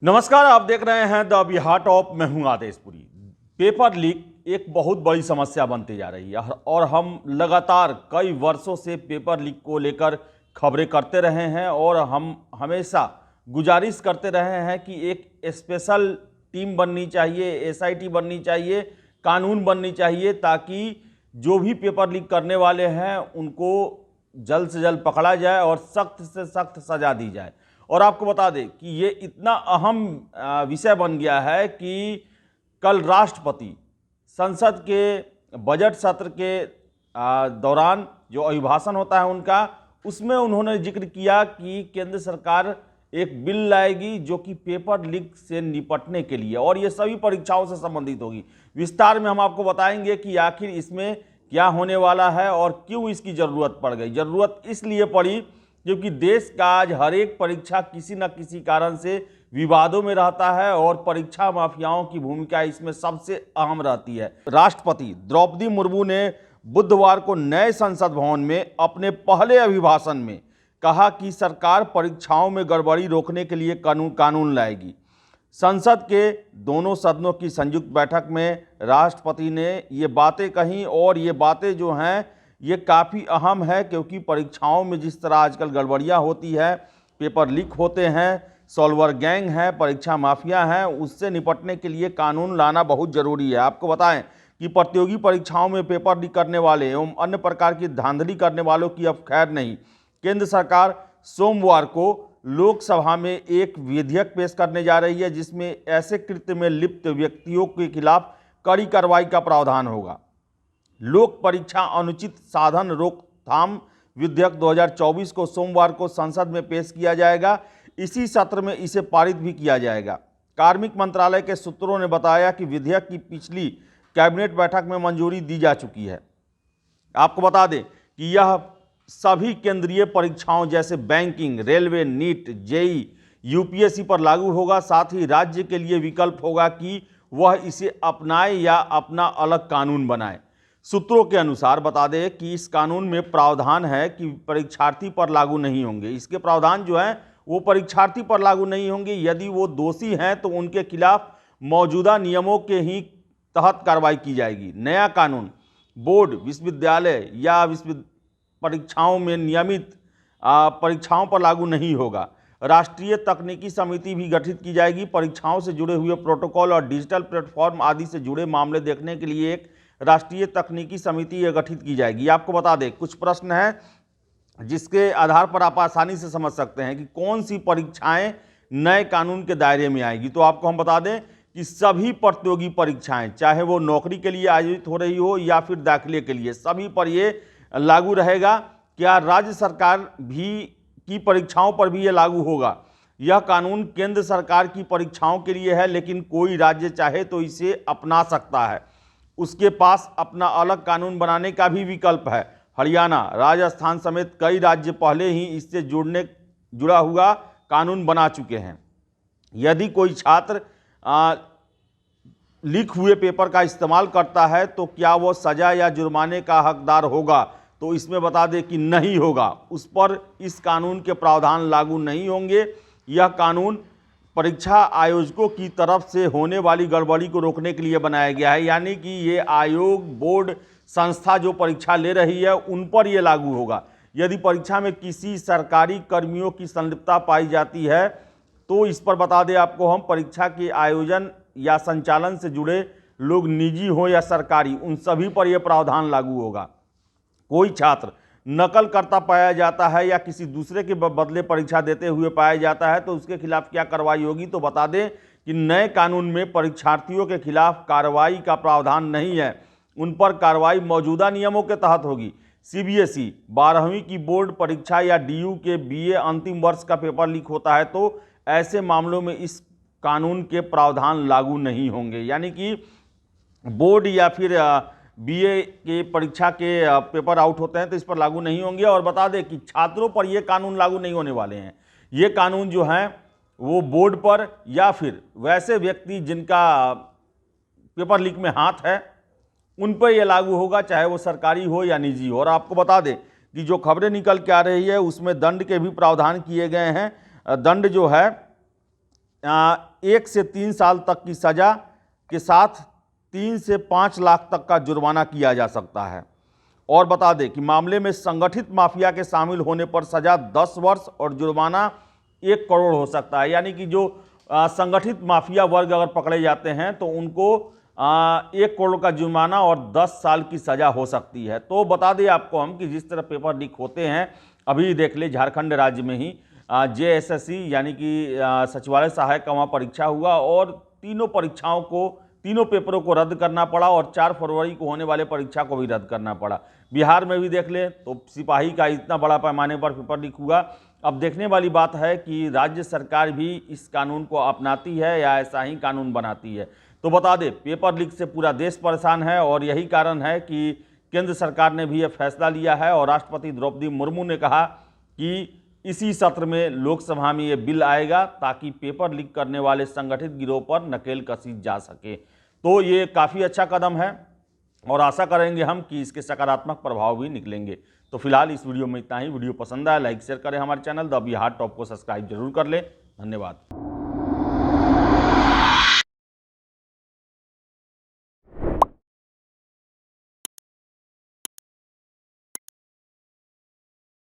नमस्कार, आप देख रहे हैं द बिहार टॉप। मैं हूं आदेशपुरी। पेपर लीक एक बहुत बड़ी समस्या बनती जा रही है और हम लगातार कई वर्षों से पेपर लीक को लेकर खबरें करते रहे हैं और हम हमेशा गुजारिश करते रहे हैं कि एक स्पेशल टीम बननी चाहिए, एसआईटी बननी चाहिए, कानून बननी चाहिए ताकि जो भी पेपर लीक करने वाले हैं उनको जल्द से जल्द पकड़ा जाए और सख्त से सख्त सजा दी जाए। और आपको बता दें कि ये इतना अहम विषय बन गया है कि कल राष्ट्रपति संसद के बजट सत्र के दौरान जो अभिभाषण होता है उनका, उसमें उन्होंने जिक्र किया कि केंद्र सरकार एक बिल लाएगी जो कि पेपर लीक से निपटने के लिए, और ये सभी परीक्षाओं से संबंधित होगी। विस्तार में हम आपको बताएंगे कि आखिर इसमें क्या होने वाला है और क्यों इसकी ज़रूरत पड़ गई। ज़रूरत इसलिए पड़ी क्योंकि देश का आज हर एक परीक्षा किसी न किसी कारण से विवादों में रहता है और परीक्षा माफियाओं की भूमिका इसमें सबसे अहम रहती है। राष्ट्रपति द्रौपदी मुर्मू ने बुधवार को नए संसद भवन में अपने पहले अभिभाषण में कहा कि सरकार परीक्षाओं में गड़बड़ी रोकने के लिए कानून लाएगी। संसद के दोनों सदनों की संयुक्त बैठक में राष्ट्रपति ने ये बातें कहीं और ये बातें जो हैं ये काफ़ी अहम है, क्योंकि परीक्षाओं में जिस तरह आजकल गड़बड़ियाँ होती है, पेपर लीक होते हैं, सॉल्वर गैंग है, परीक्षा माफिया हैं, उससे निपटने के लिए कानून लाना बहुत ज़रूरी है। आपको बताएं कि प्रतियोगी परीक्षाओं में पेपर लीक करने वाले एवं अन्य प्रकार की धांधली करने वालों की अब खैर नहीं। केंद्र सरकार सोमवार को लोकसभा में एक विधेयक पेश करने जा रही है जिसमें ऐसे कृत्य में लिप्त व्यक्तियों के खिलाफ कड़ी कार्रवाई का प्रावधान होगा। लोक परीक्षा अनुचित साधन रोकथाम विधेयक 2024 को सोमवार को संसद में पेश किया जाएगा। इसी सत्र में इसे पारित भी किया जाएगा। कार्मिक मंत्रालय के सूत्रों ने बताया कि विधेयक की पिछली कैबिनेट बैठक में मंजूरी दी जा चुकी है। आपको बता दें कि यह सभी केंद्रीय परीक्षाओं जैसे banking, railway, NEET, JEE, UPSC पर लागू होगा। साथ ही राज्य के लिए विकल्प होगा कि वह इसे अपनाए या अपना अलग कानून बनाए। सूत्रों के अनुसार बता दें कि इस कानून में प्रावधान है कि परीक्षार्थी पर लागू नहीं होंगे। इसके प्रावधान जो हैं वो परीक्षार्थी पर लागू नहीं होंगे। यदि वो दोषी हैं तो उनके खिलाफ मौजूदा नियमों के ही तहत कार्रवाई की जाएगी। नया कानून बोर्ड, विश्वविद्यालय या परीक्षाओं में नियमित परीक्षाओं पर लागू नहीं होगा। राष्ट्रीय तकनीकी समिति भी गठित की जाएगी। परीक्षाओं से जुड़े हुए प्रोटोकॉल और डिजिटल प्लेटफॉर्म आदि से जुड़े मामले देखने के लिए एक राष्ट्रीय तकनीकी समिति गठित की जाएगी। आपको बता दें कुछ प्रश्न हैं जिसके आधार पर आप आसानी से समझ सकते हैं कि कौन सी परीक्षाएं नए कानून के दायरे में आएगी। तो आपको हम बता दें कि सभी प्रतियोगी परीक्षाएं, चाहे वो नौकरी के लिए आयोजित हो रही हो या फिर दाखिले के लिए, सभी पर ये लागू रहेगा। क्या राज्य सरकार भी की परीक्षाओं पर भी ये लागू होगा? यह कानून केंद्र सरकार की परीक्षाओं के लिए है, लेकिन कोई राज्य चाहे तो इसे अपना सकता है। उसके पास अपना अलग कानून बनाने का भी विकल्प है। हरियाणा, राजस्थान समेत कई राज्य पहले ही इससे जुड़ा हुआ कानून बना चुके हैं। यदि कोई छात्र लीक हुए पेपर का इस्तेमाल करता है तो क्या वो सजा या जुर्माने का हकदार होगा? तो इसमें बता दें कि नहीं होगा। उस पर इस कानून के प्रावधान लागू नहीं होंगे। यह कानून परीक्षा आयोजकों की तरफ से होने वाली गड़बड़ी को रोकने के लिए बनाया गया है। यानी कि ये आयोग, बोर्ड, संस्था जो परीक्षा ले रही है उन पर यह लागू होगा। यदि परीक्षा में किसी सरकारी कर्मियों की संलिप्तता पाई जाती है तो इस पर बता दें आपको हम, परीक्षा के आयोजन या संचालन से जुड़े लोग, निजी हो या सरकारी, उन सभी पर यह प्रावधान लागू होगा। कोई छात्र नकल करता पाया जाता है या किसी दूसरे के बदले परीक्षा देते हुए पाया जाता है तो उसके खिलाफ क्या कार्रवाई होगी? तो बता दें कि नए कानून में परीक्षार्थियों के खिलाफ कार्रवाई का प्रावधान नहीं है। उन पर कार्रवाई मौजूदा नियमों के तहत होगी। सीबीएसई 12वीं की बोर्ड परीक्षा या डीयू के बीए अंतिम वर्ष का पेपर लीक होता है तो ऐसे मामलों में इस कानून के प्रावधान लागू नहीं होंगे। यानी कि बोर्ड या फिर बीए के परीक्षा के पेपर आउट होते हैं तो इस पर लागू नहीं होंगे। और बता दें कि छात्रों पर ये कानून लागू नहीं होने वाले हैं। ये कानून जो हैं वो बोर्ड पर या फिर वैसे व्यक्ति जिनका पेपर लीक में हाथ है उन पर यह लागू होगा, चाहे वो सरकारी हो या निजी हो। और आपको बता दें कि जो खबरें निकल के आ रही है उसमें दंड के भी प्रावधान किए गए हैं। दंड जो है 1 से 3 साल तक की सज़ा के साथ 3 से 5 लाख तक का जुर्माना किया जा सकता है। और बता दें कि मामले में संगठित माफिया के शामिल होने पर सज़ा 10 वर्ष और जुर्माना 1 करोड़ हो सकता है। यानी कि जो संगठित माफिया वर्ग अगर पकड़े जाते हैं तो उनको 1 करोड़ का जुर्माना और 10 साल की सज़ा हो सकती है। तो बता दें आपको हम कि जिस तरह पेपर लीक होते हैं, अभी देख ले झारखंड राज्य में ही JSSC यानी कि सचिवालय सहायक का वहाँ परीक्षा हुआ और तीनों पेपरों को रद्द करना पड़ा और 4 फरवरी को होने वाले परीक्षा को भी रद्द करना पड़ा। बिहार में भी देख ले तो सिपाही का इतना बड़ा पैमाने पर पेपर लीक हुआ। अब देखने वाली बात है कि राज्य सरकार भी इस कानून को अपनाती है या ऐसा ही कानून बनाती है। तो बता दें, पेपर लीक से पूरा देश परेशान है और यही कारण है कि केंद्र सरकार ने भी यह फैसला लिया है और राष्ट्रपति द्रौपदी मुर्मू ने कहा कि इसी सत्र में लोकसभा में ये बिल आएगा ताकि पेपर लीक करने वाले संगठित गिरोह पर नकेल कसी जा सके। तो ये काफ़ी अच्छा कदम है और आशा करेंगे हम कि इसके सकारात्मक प्रभाव भी निकलेंगे। तो फिलहाल इस वीडियो में इतना ही। वीडियो पसंद आया लाइक शेयर करें, हमारे चैनल द बिहार टॉप को सब्सक्राइब जरूर कर लें। धन्यवाद।